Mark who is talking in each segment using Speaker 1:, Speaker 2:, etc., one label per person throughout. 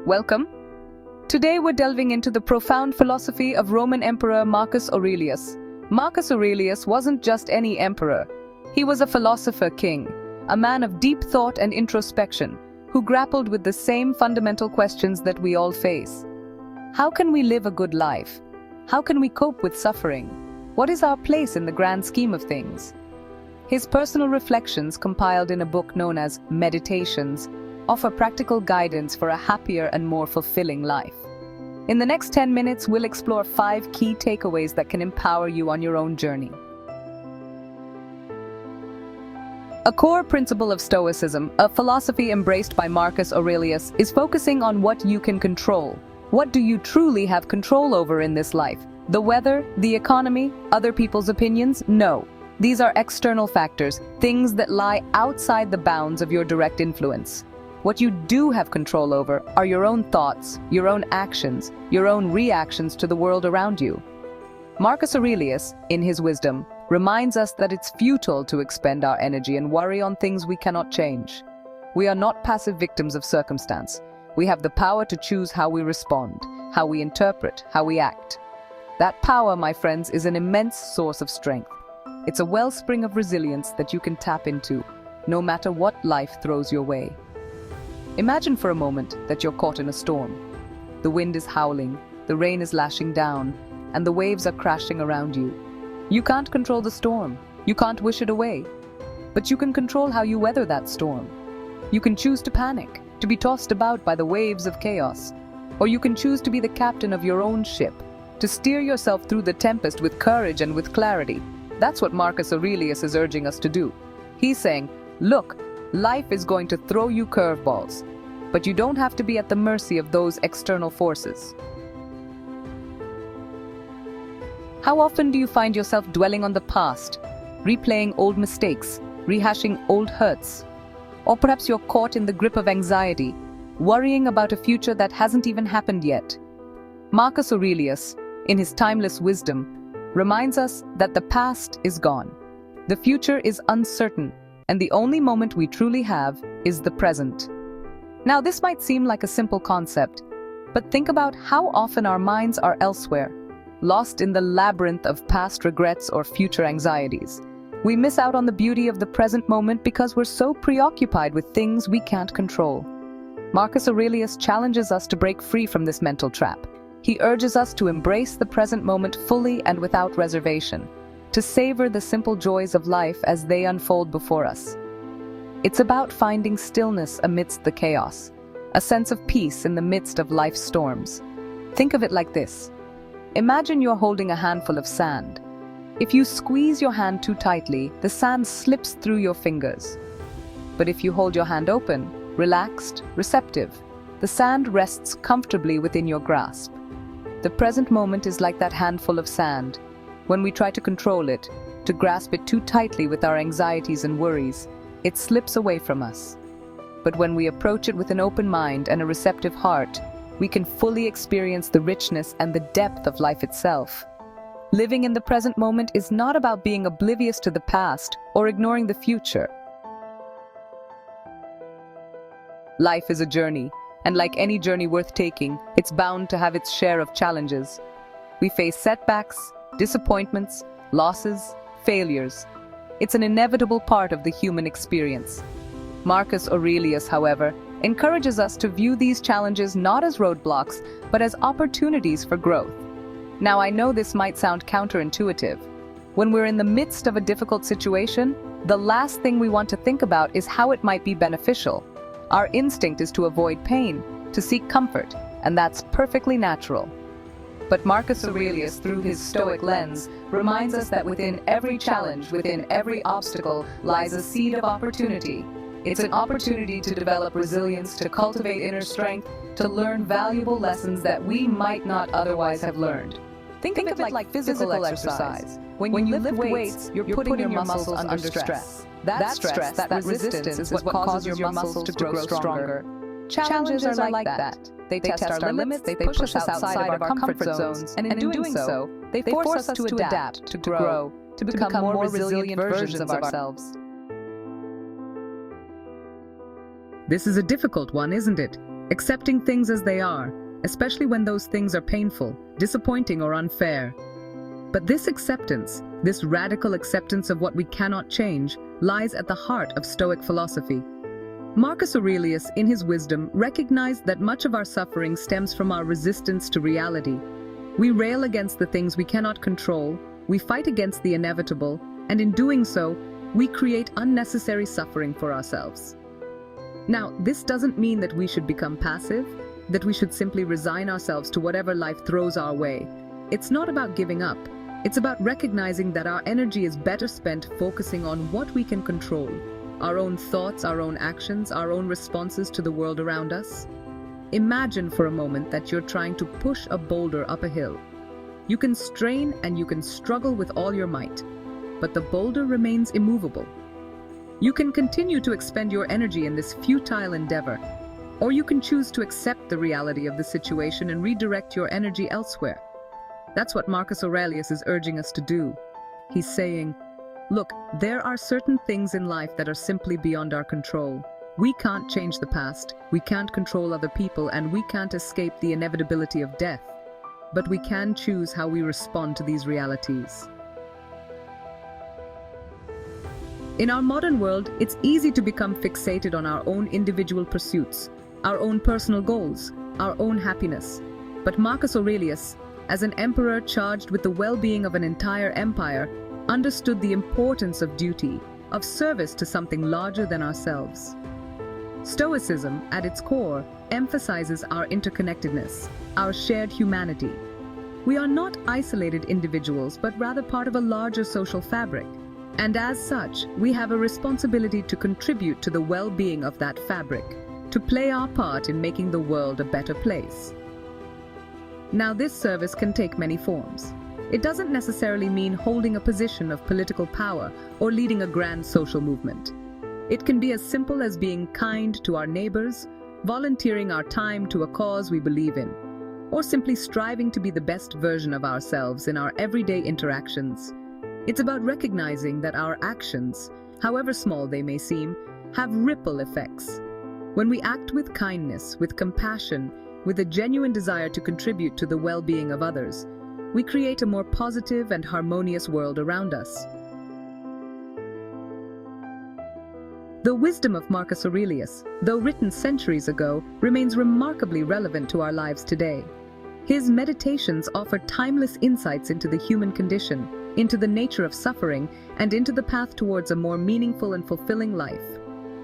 Speaker 1: Welcome. Today we're delving into the profound philosophy of Roman Emperor Marcus Aurelius. Marcus Aurelius wasn't just any emperor. He was a philosopher king, a man of deep thought and introspection, who grappled with the same fundamental questions that we all face. How can we live a good life? How can we cope with suffering? What is our place in the grand scheme of things? His personal reflections, compiled in a book known as Meditations, offer practical guidance for a happier and more fulfilling life. In the next 10 minutes, we'll explore 5 key takeaways that can empower you on your own journey. A core principle of Stoicism, a philosophy embraced by Marcus Aurelius, is focusing on what you can control. What do you truly have control over in this life? The weather, the economy, other people's opinions? No. These are external factors, things that lie outside the bounds of your direct influence. What you do have control over are your own thoughts, your own actions, your own reactions to the world around you. Marcus Aurelius, in his wisdom, reminds us that it's futile to expend our energy and worry on things we cannot change. We are not passive victims of circumstance. We have the power to choose how we respond, how we interpret, how we act. That power, my friends, is an immense source of strength. It's a wellspring of resilience that you can tap into, no matter what life throws your way. Imagine for a moment that you're caught in a storm. The wind is howling, the rain is lashing down, and the waves are crashing around you. You can't control the storm. You can't wish it away. But you can control how you weather that storm. You can choose to panic, to be tossed about by the waves of chaos. Or you can choose to be the captain of your own ship, to steer yourself through the tempest with courage and with clarity. That's what Marcus Aurelius is urging us to do. He's saying, look, life is going to throw you curveballs, but you don't have to be at the mercy of those external forces. How often do you find yourself dwelling on the past, replaying old mistakes, rehashing old hurts? Or perhaps you're caught in the grip of anxiety, worrying about a future that hasn't even happened yet. Marcus Aurelius, in his timeless wisdom, reminds us that the past is gone. The future is uncertain, and the only moment we truly have is the present. Now, this might seem like a simple concept, but think about how often our minds are elsewhere, lost in the labyrinth of past regrets or future anxieties. We miss out on the beauty of the present moment because we're so preoccupied with things we can't control. Marcus Aurelius challenges us to break free from this mental trap. He urges us to embrace the present moment fully and without reservation, to savor the simple joys of life as they unfold before us. It's about finding stillness amidst the chaos, a sense of peace in the midst of life's storms. Think of it like this. Imagine you're holding a handful of sand. If you squeeze your hand too tightly, the sand slips through your fingers. But if you hold your hand open, relaxed, receptive, the sand rests comfortably within your grasp. The present moment is like that handful of sand. When we try to control it, to grasp it too tightly with our anxieties and worries, it slips away from us. But when we approach it with an open mind and a receptive heart, we can fully experience the richness and the depth of life itself. Living in the present moment is not about being oblivious to the past or ignoring the future. Life is a journey, and like any journey worth taking, it's bound to have its share of challenges. We face setbacks, disappointments, losses, failures. It's an inevitable part of the human experience. Marcus Aurelius, however, encourages us to view these challenges not as roadblocks, but as opportunities for growth. Now, I know this might sound counterintuitive. When we're in the midst of a difficult situation, the last thing we want to think about is how it might be beneficial. Our instinct is to avoid pain, to seek comfort, and that's perfectly natural. But Marcus Aurelius, through his stoic lens, reminds us that within every challenge, within every obstacle, lies a seed of opportunity. It's an opportunity to develop resilience, to cultivate inner strength, to learn valuable lessons that we might not otherwise have learned. Think of it like physical exercise. When you lift weights, you're putting your muscles under stress. That stress, that resistance is what causes your muscles to grow stronger. Challenges are like that. They test our limits, they push us outside of our comfort zones, and in doing so, they force us to adapt, to grow, to become more resilient versions of ourselves.
Speaker 2: This is a difficult one, isn't it?
Speaker 1: accepting things as they are, especially when those things are painful, disappointing, or unfair. But this acceptance, this radical acceptance of what we cannot change, lies at the heart of Stoic philosophy. Marcus Aurelius, in his wisdom, recognized that much of our suffering stems from our resistance to reality. We rail against the things we cannot control, we fight against the inevitable, and in doing so, we create unnecessary suffering for ourselves. Now, this doesn't mean that we should become passive, that we should simply resign ourselves to whatever life throws our way. It's not about giving up. It's about recognizing that our energy is better spent focusing on what we can control, our own thoughts, our own actions, our own responses to the world around us. Imagine for a moment that you're trying to push a boulder up a hill. You can strain and you can struggle with all your might, but the boulder remains immovable. You can continue to expend your energy in this futile endeavor, or you can choose to accept the reality of the situation and redirect your energy elsewhere. That's what Marcus Aurelius is urging us to do. He's saying, look, there are certain things in life that are simply beyond our control. We can't change the past, we can't control other people, and we can't escape the inevitability of death. But we can choose how we respond to these realities. In our modern world, it's easy to become fixated on our own individual pursuits, our own personal goals, our own happiness. But Marcus Aurelius, as an emperor charged with the well-being of an entire empire, understood the importance of duty, of service to something larger than ourselves. Stoicism, at its core, emphasizes our interconnectedness, our shared humanity. We are not isolated individuals, but rather part of a larger social fabric. And as such, we have a responsibility to contribute to the well-being of that fabric, to play our part in making the world a better place. Now, this service can take many forms. It doesn't necessarily mean holding a position of political power or leading a grand social movement. It can be as simple as being kind to our neighbors, volunteering our time to a cause we believe in, or simply striving to be the best version of ourselves in our everyday interactions. It's about recognizing that our actions, however small they may seem, have ripple effects. When we act with kindness, with compassion, with a genuine desire to contribute to the well-being of others, we create a more positive and harmonious world around us. The wisdom of Marcus Aurelius, though written centuries ago, remains remarkably relevant to our lives today. His meditations offer timeless insights into the human condition, into the nature of suffering, and into the path towards a more meaningful and fulfilling life.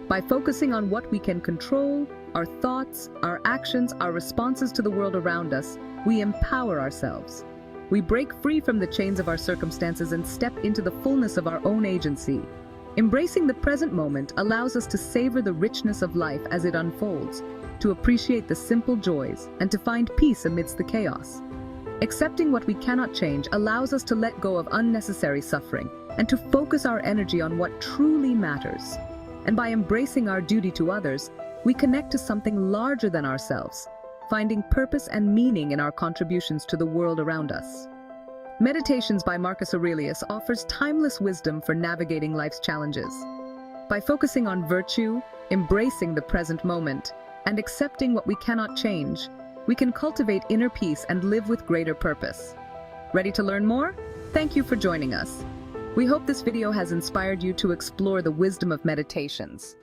Speaker 1: By focusing on what we can control, our thoughts, our actions, our responses to the world around us, we empower ourselves. We break free from the chains of our circumstances and step into the fullness of our own agency. Embracing the present moment allows us to savor the richness of life as it unfolds, to appreciate the simple joys, and to find peace amidst the chaos. Accepting what we cannot change allows us to let go of unnecessary suffering and to focus our energy on what truly matters. And by embracing our duty to others, we connect to something larger than ourselves, finding purpose and meaning in our contributions to the world around us. Meditations by Marcus Aurelius offers timeless wisdom for navigating life's challenges. By focusing on virtue, embracing the present moment, and accepting what we cannot change, we can cultivate inner peace and live with greater purpose. Ready to learn more? Thank you for joining us. We hope this video has inspired you to explore the wisdom of meditations.